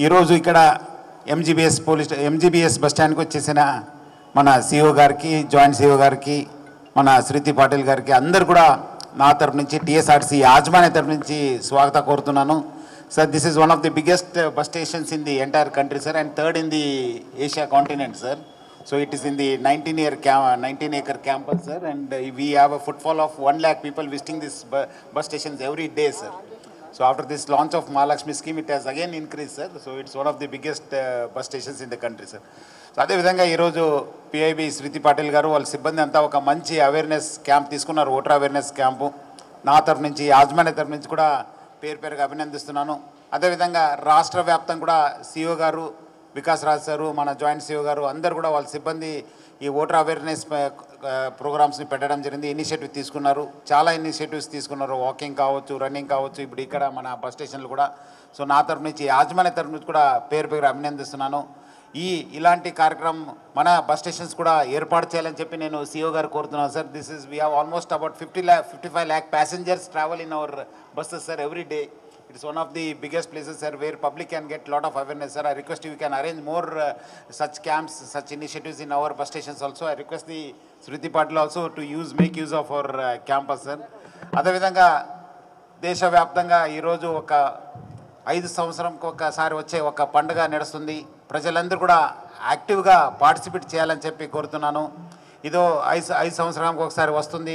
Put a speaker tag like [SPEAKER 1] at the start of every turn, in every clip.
[SPEAKER 1] ఈరోజు ఇక్కడ MGBS bus స్టాండ్కి వచ్చేసిన మన సిఓ గారికి, జాయింట్ సిఓ గారికి, మన శృతి పాటిల్ గారికి అందరు కూడా నా తరపు నుంచి టీఎస్ఆర్సీ యాజమాన్య తరపు నుంచి స్వాగతం కోరుతున్నాను. Sir, this is one of the biggest bus stations in the entire country sir, and third in the Asia continent sir. So it is in the 19-acre campus sir, and we have a footfall of 1 lakh people visiting this bus stations every day sir. So after this launch of Mahalakshmi scheme, it has again increased sir. So it's one of the biggest bus stations in the country sir. So అదే విధంగా ఈరోజు PIB శృతి పాటిల్ గారు వాళ్ళ సిబ్బంది అంతా ఒక మంచి awareness camp తీసుకున్నారు, ఓటర్ అవేర్నెస్ క్యాంపు. నా తరఫు నుంచి, యాజమాన్య తరఫు నుంచి కూడా పేరుగా అభినందిస్తున్నాను. అదేవిధంగా రాష్ట్ర వ్యాప్తంగా కూడా సిఓ గారు, వికాస్ రాజ్ సారు, మన జాయింట్ సిఓ గారు అందరు కూడా వాళ్ళ సిబ్బంది ఈ ఓటర్ అవేర్నెస్ ప్రోగ్రామ్స్ని పెట్టడం జరిగింది. ఇనిషియేటివ్ తీసుకున్నారు, చాలా ఇనిషియేటివ్స్ తీసుకున్నారు. వాకింగ్ కావచ్చు, రన్నింగ్ కావచ్చు, ఇప్పుడు ఇక్కడ మన బస్ స్టేషన్లు కూడా. సో నా తరఫు నుంచి, యాజమాన్య తరఫు నుంచి కూడా పేరు అభినందిస్తున్నాను. ఇలాంటి కార్యక్రమం మన బస్ స్టేషన్స్ కూడా ఏర్పాటు చేయాలని చెప్పి నేను సిఓ గారు కోరుతున్నాను sir. We have almost about 55 lakh passengers travel in our buses sir every day. It is one of the biggest places sir where public can get lot of awareness sir. I request you can arrange more such camps, such initiatives in our bus stations also. I request the Shruti Patil also to make use of our campus sir. అదే విధంగా దేశవ్యాప్తంగా ఈరోజు ఒక 5 సంవత్సరంకి ఒకసారి వచ్చే ఒక పండుగ నడుస్తుంది. ప్రజలందరూ కూడా యాక్టివ్గా పార్టిసిపేట్ చేయాలని చెప్పి కోరుతున్నాను. ఇదో 5 సంవత్సరానికి ఒకసారి వస్తుంది.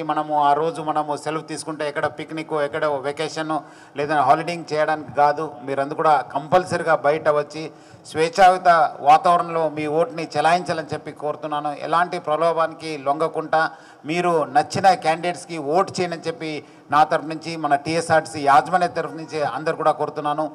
[SPEAKER 1] ఆ రోజు మనము సెలవు తీసుకుంటే ఎక్కడ పిక్నిక్, ఎక్కడ వెకేషన్ లేదా హాలిడేయింగ్ చేయడానికి కాదు. మీరందరూ కూడా కంపల్సరీగా బయట వచ్చి స్వేచ్ఛాయుత వాతావరణంలో మీ ఓటుని చెలాయించాలని చెప్పి కోరుతున్నాను. ఎలాంటి ప్రలోభానికి లొంగకుండా మీరు నచ్చిన క్యాండిడేట్స్కి ఓటు చేయని చెప్పి నా తరఫు నుంచి, మన టీఎస్ఆర్టీసీ యాజమాన్య తరఫు నుంచి అందరు కూడా కోరుతున్నాను.